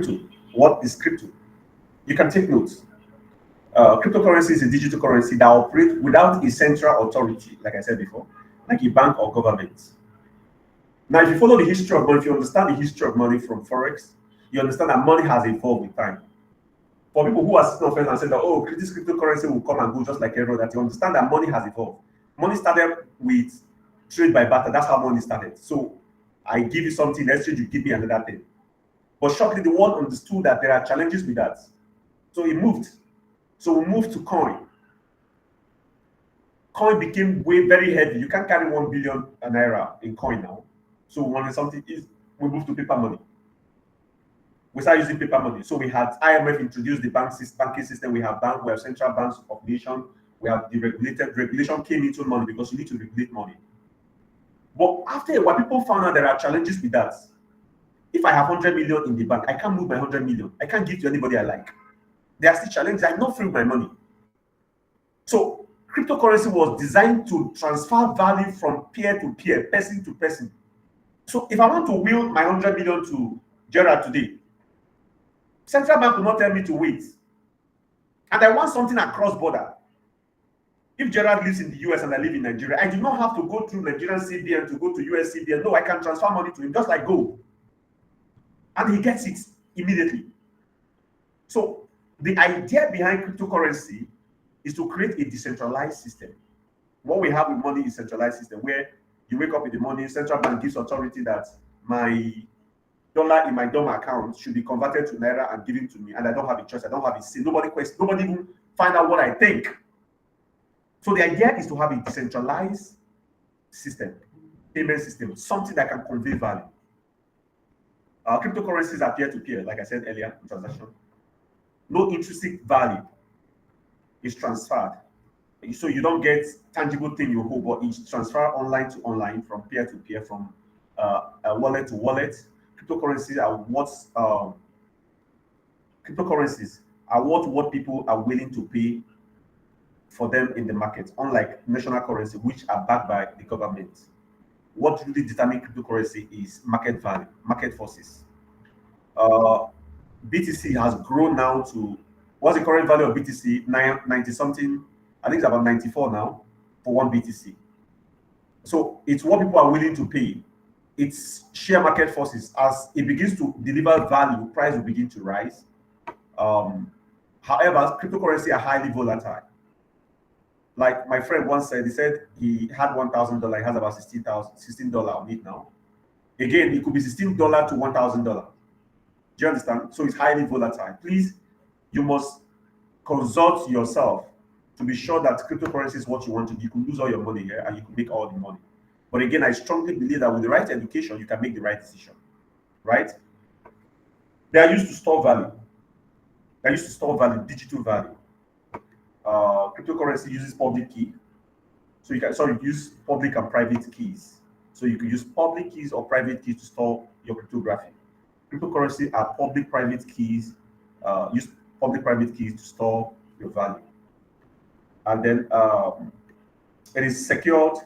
Crypto. What is crypto? You can take notes. Cryptocurrency is a digital currency that operates without a central authority, like I said before, like a bank or government. Now, if you follow the history of money, if you understand the history of money from Forex, you understand that money has evolved with time. For people who are sitting on fence and saying that, oh, this cryptocurrency will come and go just like everyone, that you understand that money has evolved. Money started with trade by barter. That's how money started. So I give you something, let's say you give me another thing. But shortly, the world understood that there are challenges with that. So it moved. So we moved to coin. Coin became very heavy. You can't carry 1 billion naira in coin now. So we wanted something is we moved to paper money. We started using paper money. So we had IMF introduced the banking system. We have central banks of nation. We have the regulation came into money because you need to regulate money. But after a while, people found out there are challenges with that. If I have 100 million in the bank, I can't move my 100 million. I can't give to anybody I like. There are still challenges. I'm not free with my money. So cryptocurrency was designed to transfer value from peer to peer, person to person. So if I want to will my 100 million to Gerard today, central bank will not tell me to wait. And I want something across border. If Gerard lives in the US and I live in Nigeria, I do not have to go through Nigerian CBN to go to US CBN. No, I can transfer money to him just like gold. And he gets it immediately. So the idea behind cryptocurrency is to create a decentralized system. What we have with money is a centralized system where you wake up in the morning, central bank gives authority that my dollar in my DOM account should be converted to naira and given to me, and I don't have a choice. I don't have a say. Nobody questions. Nobody even find out what I think. So the idea is to have a decentralized system, payment system, something that can convey value. Cryptocurrencies are peer-to-peer, like I said earlier, transaction. No intrinsic value is transferred. So you don't get tangible thing you hold, but it's transferred online to online, from peer to peer, from wallet to wallet. Cryptocurrencies are what people are willing to pay for them in the market, unlike national currency, which are backed by the government. What really determines cryptocurrency is market value, market forces. BTC has grown now to, what's the current value of BTC? 90 something, I think it's about 94 now for one BTC. So it's what people are willing to pay. It's share market forces. As it begins to deliver value, price will begin to rise. However, cryptocurrency are highly volatile. Like my friend once said, he said he had $1,000, he has about $16 on it now. Again, it could be $16 to $1,000. Do you understand? So it's highly volatile. Please, you must consult yourself to be sure that cryptocurrency is what you want to do. You can lose all your money here and you can make all the money. But again, I strongly believe that with the right education, you can make the right decision, right? They are used to store value. They are used to store value, digital value. Cryptocurrency uses public key. So you can use public and private keys. So you can use public keys or private keys to store your cryptography. Cryptocurrency are public private keys. Use public private keys to store your value. And then it is secured,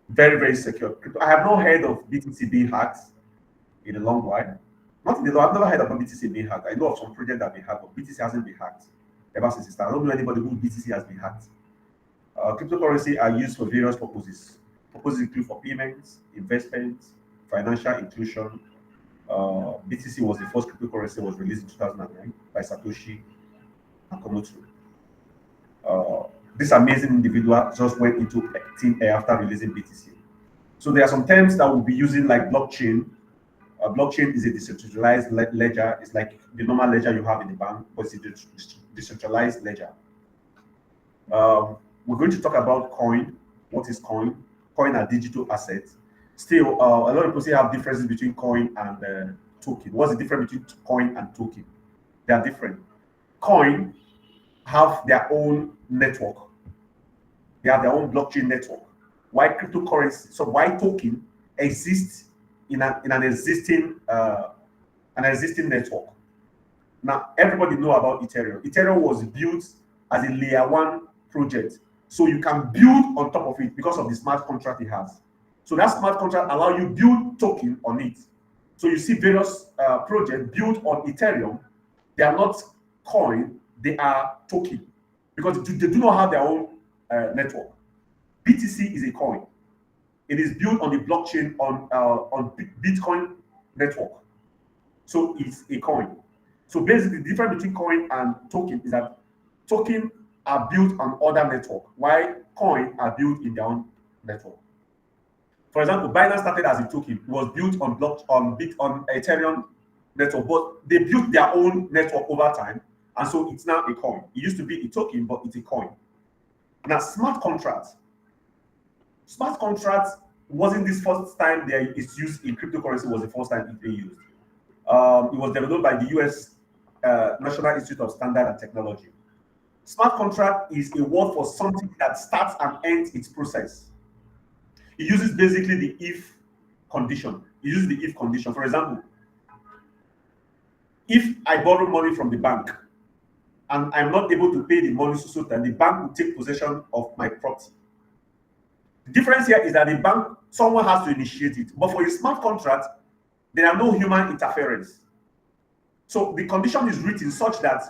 very, very secure. I have not heard of BTC being hacked in a long while. Not in a long, I've never heard of BTC being hacked. I know of some projects that have been hacked, but BTC hasn't been hacked ever since it started. I don't know anybody who BTC has been hacked. Cryptocurrency are used for various purposes. Purposes include for payments, investments, financial inclusion. BTC was the first cryptocurrency, was released in 2009 by Satoshi Nakamoto. This amazing individual just went into thin air after releasing BTC. So there are some terms that we'll be using, like blockchain. Blockchain is a decentralized ledger. It's like the normal ledger you have in the bank, but it's a decentralized ledger. We're going to talk about coin. What is coin? Coin are digital assets. Still, a lot of people say have differences between coin and token. What's the difference between coin and token? They are different. Coin have their own network. They have their own blockchain network. Why cryptocurrency? So why token exists in an existing network? Now everybody know about Ethereum. Ethereum was built as a layer 1 project, so you can build on top of it because of the smart contract it has. So that smart contract allow you build token on it. So you see various projects built on Ethereum. They are not coin, they are token because they do not have their own network. BTC is a coin. It is built on the blockchain on Bitcoin network. So it's a coin. So basically, the difference between coin and token is that token are built on other network, while coin are built in their own network. For example, Binance started as a token, it was built on on Ethereum network, but they built their own network over time, and so it's now a coin. It used to be a token, but it's a coin. Now, smart contracts. Smart contracts wasn't this first time it's used in cryptocurrency. Was the first time it's being used. It was developed by the U.S. National Institute of Standard and Technology. Smart contract is a word for something that starts and ends its process. It uses basically the if condition. It uses the if condition. For example, if I borrow money from the bank and I'm not able to pay the money so then the bank will take possession of my property. The difference here is that the bank, someone has to initiate it. But for a smart contract, there are no human interference. So the condition is written such that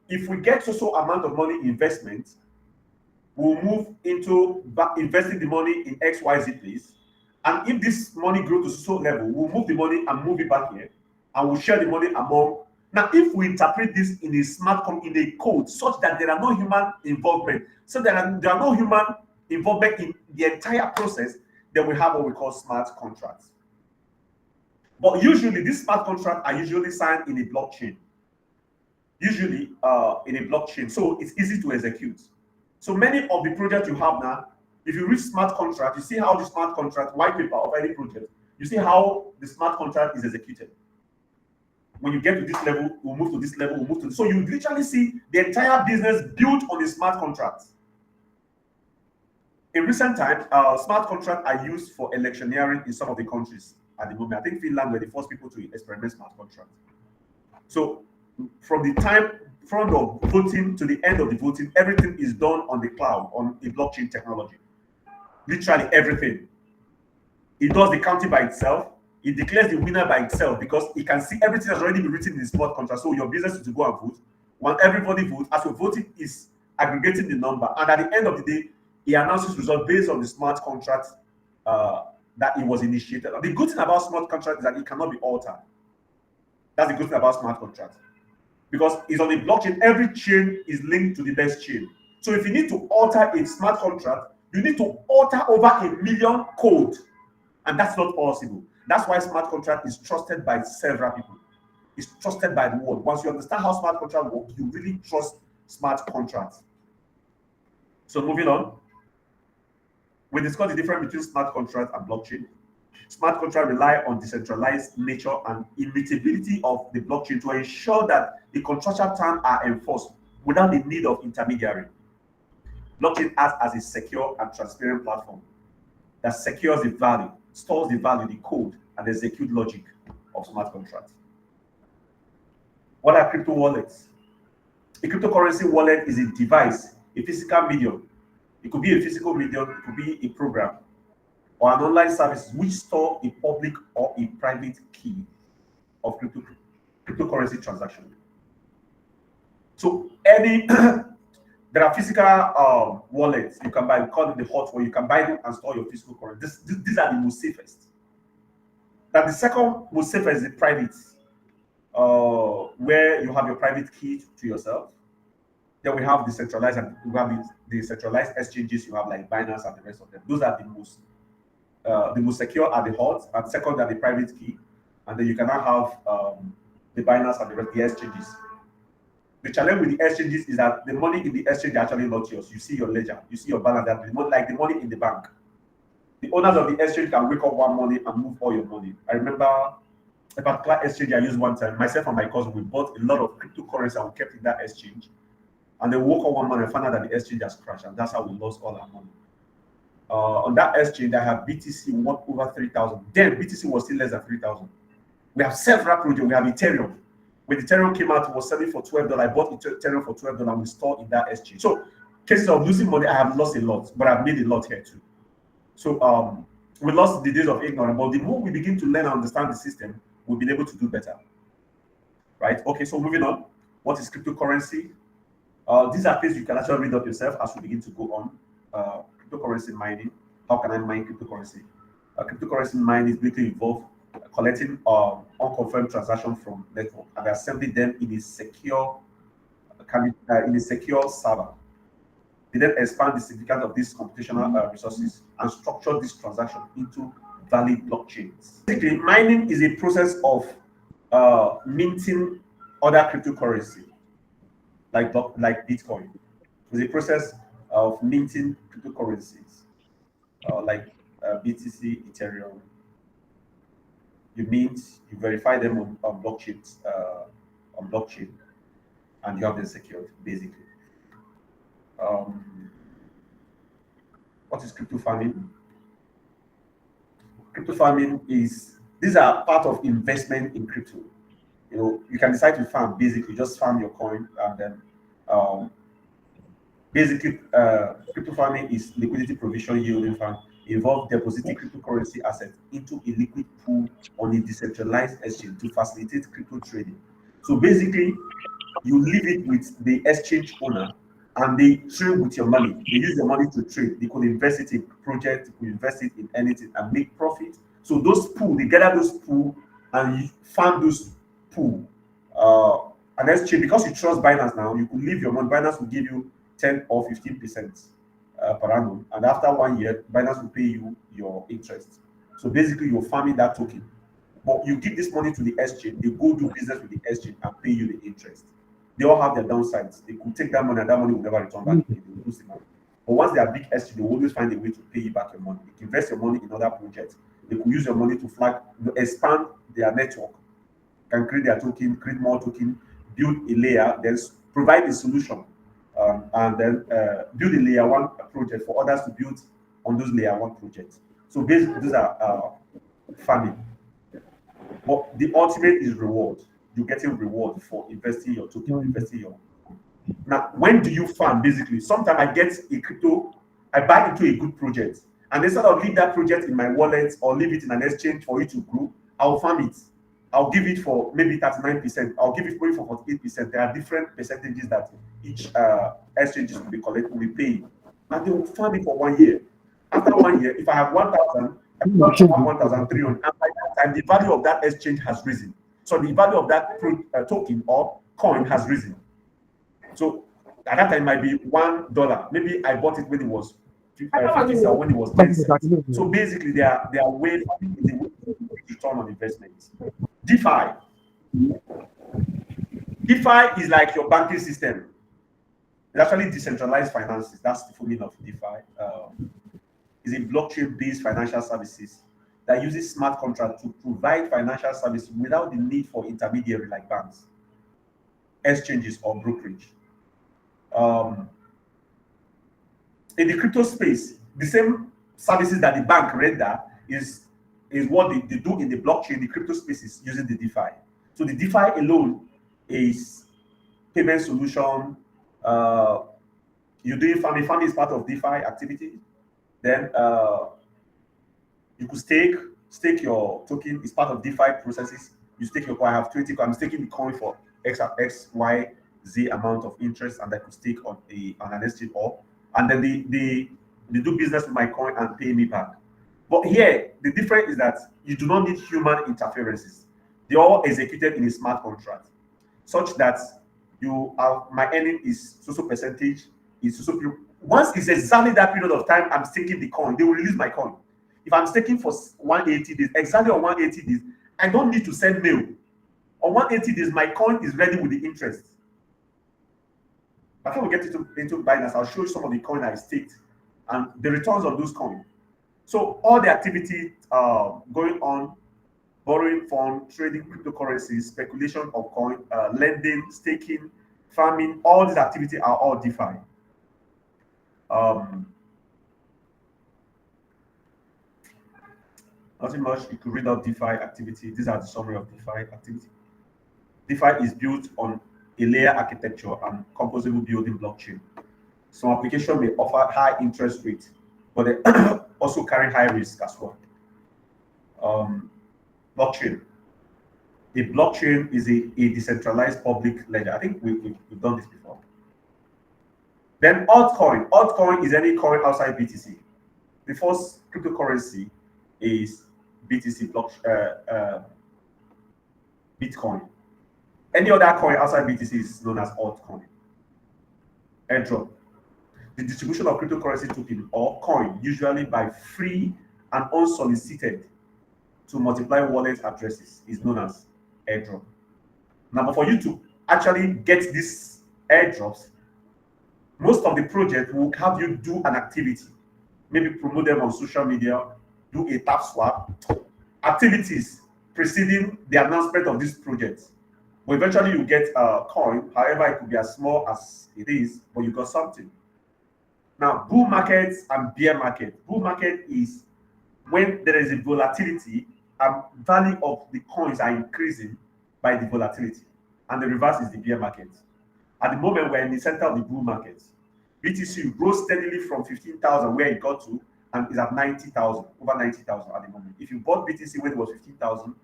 if we get so amount of money investment, we'll move into investing the money in XYZ place. And if this money grows to so level, we'll move the money and move it back here. And we'll share the money among. Now, if we interpret this in a code such that there are no human involvement, so there are no human involvement in the entire process, then we have what we call smart contracts. But usually, these smart contracts are usually signed in a blockchain. Usually in a blockchain, so it's easy to execute. So many of the projects you have now, if you read smart contract, you see how the smart contract white paper of any project, you see how the smart contract is executed. When you get to this level, we'll move to this level, we'll move to this. So you literally see the entire business built on a smart contract. In recent times, smart contracts are used for electioneering in some of the countries at the moment. I think Finland were the first people to experiment smart contracts. So from the voting to the end of the voting, everything is done on the cloud, on a blockchain technology. Literally everything. It does the counting by itself. It declares the winner by itself because it can see everything has already been written in the smart contract. So your business is to go and vote. When everybody votes, as your voting is aggregating the number, and at the end of the day, he announces results based on the smart contract that it was initiated. The good thing about smart contract is that it cannot be altered. That's the good thing about smart contract. Because it's on the blockchain, every chain is linked to the next chain. So if you need to alter a smart contract, you need to alter over 1 million code. And that's not possible. That's why smart contract is trusted by several people. It's trusted by the world. Once you understand how smart contract works, you really trust smart contracts. So moving on, we discussed the difference between smart contract and blockchain. Smart contracts rely on decentralized nature and immutability of the blockchain to ensure that the contractual terms are enforced without the need of intermediary. Blockchain acts as a secure and transparent platform that secures the value, stores the value, the code, and execute logic of smart contracts. What are crypto wallets? A cryptocurrency wallet is a device, a physical medium. It could be a physical medium, it could be a program, or an online service which store a public or a private key of cryptocurrency transaction. So there are physical wallets you can buy. We call it the hot wallet. You can buy them and store your physical currency. These are the most safest. Now the second most safest is the private, where you have your private key to yourself. Then we have the centralized, and we have the centralized exchanges. You have like Binance and the rest of them. Those are the most secure are the hot, and second are the private key, and then you can now have the Binance and the rest of the exchanges. The challenge with the exchanges is that the money in the exchange is actually not yours. You see your ledger, you see your balance, that like the money in the bank. The owners of the exchange can wake up one morning and move all your money. I remember a particular exchange I used one time. Myself and my cousin, we bought a lot of cryptocurrency and we kept in that exchange. And they woke up one morning and found out that the exchange has crashed, and that's how we lost all our money. On that exchange, I have BTC worth over 3,000. Then BTC was still less than 3,000. We have several projects. We have Ethereum. When Ethereum came out, it was selling for $12. I bought Ethereum for $12 and we stored in that exchange. So, cases of losing money, I have lost a lot, but I've made a lot here too. So, we lost the days of ignorance, but the more we begin to learn and understand the system, we've been able to do better, right? Okay, so moving on. What is cryptocurrency? These are things you can actually read up yourself as we begin to go on. Cryptocurrency mining. How can I mine cryptocurrency? Cryptocurrency mining is basically involved collecting unconfirmed transactions from network and assembling them in a secure server. They then expand the significance of these computational resources and structure this transaction into valid blockchains. Basically, mining is a process of minting other cryptocurrency like Bitcoin. It's a process of minting cryptocurrencies like BTC, Ethereum. You mint, you verify them on blockchains, and you have them secured, basically. What is crypto farming? Crypto farming is, these are part of investment in crypto. You know, you can decide to farm, basically just farm your coin, and then basically crypto farming is liquidity provision yielding farm, involve depositing cryptocurrency assets into a liquid pool on a decentralized exchange to facilitate crypto trading. So basically, you leave it with the exchange owner and they trade with your money. They use your money to trade. They could invest it in projects, they could invest it in anything and make profit. So those pool, they gather those pool and you farm those pool. And exchange, because you trust Binance now, you could leave your money. Binance will give you 10 or 15% per annum. And after 1 year, Binance will pay you your interest. So basically, you're farming that token. But you give this money to the exchange, they go do business with the exchange and pay you the interest. They all have their downsides. They could take that money and that money will never return back again. They will lose the money. But once they are big exchange, they will always find a way to pay you back your money. They can invest your money in other projects. They could use your money to expand their network, can create their token, create more token, build a layer, then provide a solution, and then build a layer one project for others to build on those layer one projects. So basically, these are farming. But the ultimate is reward. You're getting reward for investing your token, investing your. Now, when do you farm? Basically, sometimes I get a crypto, I buy into a good project, and instead of leave that project in my wallet or leave it in an exchange for it to grow, I'll farm it. I'll give it for maybe 39%. I'll give it maybe for 48%. There are different percentages that each exchanges will be collected, will be paying, and they will farm it for 1 year. After 1 year, if I have 1,000, I have 1,300, and by that time, the value of that exchange has risen. So the value of that token or coin has risen. So at that time, it might be $1. Maybe I bought it when it was 50 cents or when it was 10 cents. So basically, they are way in the way to return on investment. DeFi. DeFi is like your banking system. It's actually decentralized finances. That's the full meaning of DeFi. It's a blockchain-based financial services that uses smart contracts to provide financial services without the need for intermediary like banks, exchanges, or brokerage. In the crypto space, the same services that the bank render is what they do in the blockchain. The crypto space is using the DeFi. So the DeFi alone is payment solution. You're doing farming. Farming is part of DeFi activity. Then you could stake your token. It's part of DeFi processes. You stake your coin. I have 20 coins. I'm staking the coin for X, Y, Z amount of interest, and I could stake on an exchange and then they do business with my coin and pay me back. But here, the difference is that you do not need human interferences. They all executed in a smart contract, such that my earning is so percentage is so. Once it's exactly that period of time I'm staking the coin, they will release my coin. If I'm staking for 180 days, exactly on 180 days, I don't need to send mail. On 180 days, my coin is ready with the interest. Before we get into Binance, I'll show you some of the coin I staked and the returns of those coins. So all the activity going on, borrowing funds, trading cryptocurrencies, speculation of coin, lending, staking, farming, all these activities are all DeFi. Nothing much. You could read out DeFi activity. These are the summary of DeFi activity. DeFi is built on a layer architecture and composable building blockchain. Some application may offer high interest rate, but they also carry high risk as well. Blockchain. A blockchain is a decentralized public ledger. I think we've done this before. Then altcoin. Altcoin is any coin outside BTC. The first cryptocurrency is BTC Bitcoin. Any other coin outside BTC is known as altcoin. Airdrop. The distribution of cryptocurrency token or coin, usually by free and unsolicited to multiply wallet addresses, is known as airdrop. Now, for you to actually get these airdrops, most of the project will have you do an activity, maybe promote them on social media, do a tap swap, activities preceding the announcement of this project. But eventually you get a coin, however, it could be as small as it is, but you got something. Now, bull markets and bear market. Bull market is when there is a volatility and value of the coins are increasing by the volatility. And the reverse is the bear market. At the moment, we're in the center of the bull market. BTC rose steadily from 15,000 where it got to and is at 90,000, over 90,000 at the moment. If you bought BTC when it was 15,000,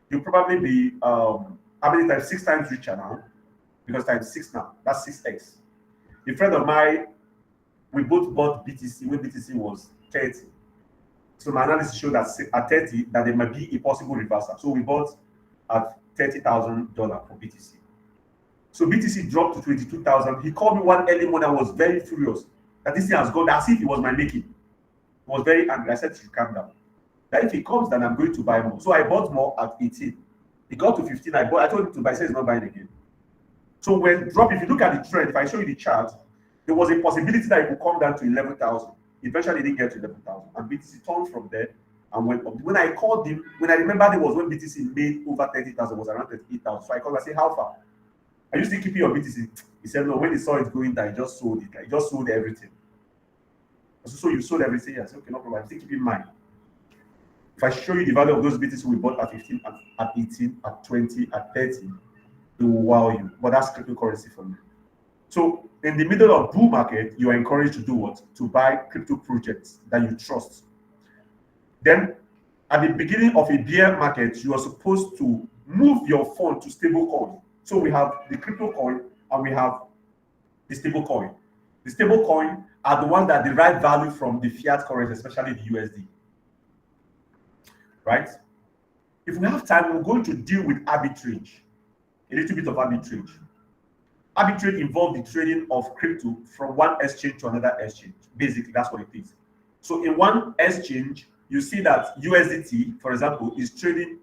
you'll probably be how many times? 6 times richer now, because times 6 now, that's 6x. A friend of mine, we both bought BTC when BTC was 30. So my analysis showed that at 30 that there might be a possible reversal. So we bought at $30,000 for BTC. So BTC dropped to 22,000. He called me one early morning. I was very furious that this thing has gone as if it was my making. I was very angry. I said, "You calm down. That if it comes, then I'm going to buy more." So I bought more at 18. It got to 15. I told him to buy. He said he's not buying again. So when drop, if you look at the trend, if I show you the chart, there was a possibility that it would come down to 11,000. Eventually, it didn't get to 11,000, and BTC turned from there and went up. When I called him, when I remember, it was when BTC made over 30,000, was around 38,000. So I called him, I said, "How far? Are you still keeping your BTC?" He said, "No, when he saw it going down, he just sold it. He just sold everything." I said, "So you sold everything?" I said, "Okay, no problem. I'm still keeping mine." If I show you the value of those BTC we bought at 15, at 18, at 20, at 30, it will wow you. But that's cryptocurrency for me. So in the middle of bull market, you are encouraged to do what? To buy crypto projects that you trust. Then at the beginning of a bear market, you are supposed to move your fund to stable coin. So we have the crypto coin and we have the stable coin. The stable coin are the ones that derive value from the fiat currency, especially the USD. Right? If we have time, we're going to deal with arbitrage. A little bit of arbitrage. Arbitrage involves the trading of crypto from one exchange to another exchange. Basically, that's what it is. So in one exchange, you see that USDT, for example, is trading,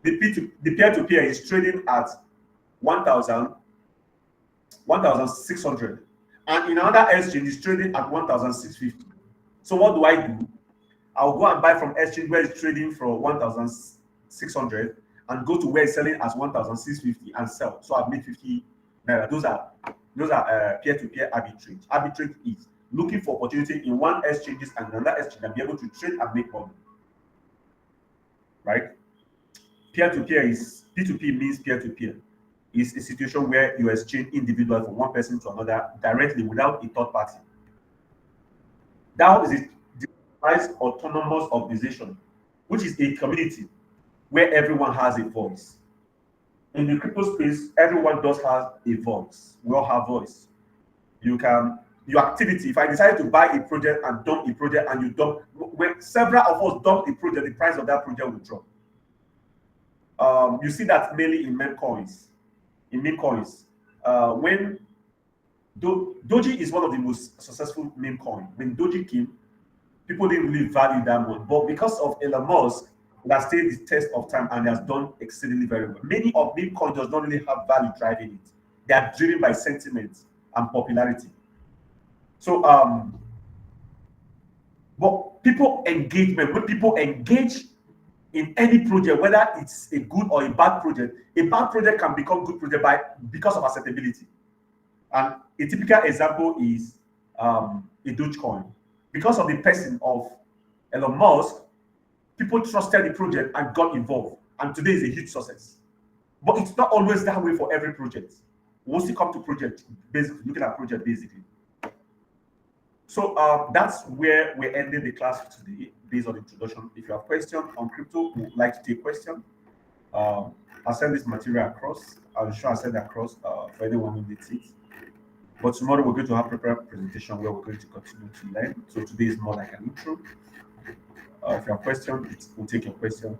the peer-to-peer is trading at 1,600. And in another exchange, is trading at 1,650. So what do? I'll go and buy from exchange where it's trading for 1,600 and go to where it's selling as 1,650 and sell. So I've made 50 naira. Those are peer-to-peer arbitrage. Arbitrage is looking for opportunity in one exchange and another exchange and be able to trade and make money. Right? Peer-to-peer is P2P means peer-to-peer. It's a situation where you exchange individual from one person to another directly without a third party. That is a decentralized autonomous organization, which is a community where everyone has a voice. In the crypto space, everyone does have a voice. We all have voice. You can your activity. If I decide to buy a project and dump a project, and you dump, when several of us dump a project, the price of that project will drop. You see that mainly in meme coins. In meme coins, when Doji is one of the most successful meme coin. When Doji came, people didn't really value that much, but because of Elon Musk, it has stayed the test of time and has done exceedingly very well. Many of meme coins does not really have value driving it. They are driven by sentiment and popularity. So, but people engagement, when people engage in any project, whether it's a good or a bad project can become good project because of acceptability. And a typical example is a Dogecoin. Because of the person of Elon Musk, people trusted the project and got involved. And today is a huge success. But it's not always that way for every project. Once you come to project, basically looking at project basically. So that's where we're ending the class today based on the introduction. If you have questions on crypto, we would like to take questions. I'll send this material across. I'll sure I'll send it across for anyone who needs it. But tomorrow we're going to have prepared presentation where we're going to continue to learn. So today is more like an intro. If you have questions, we'll take your question.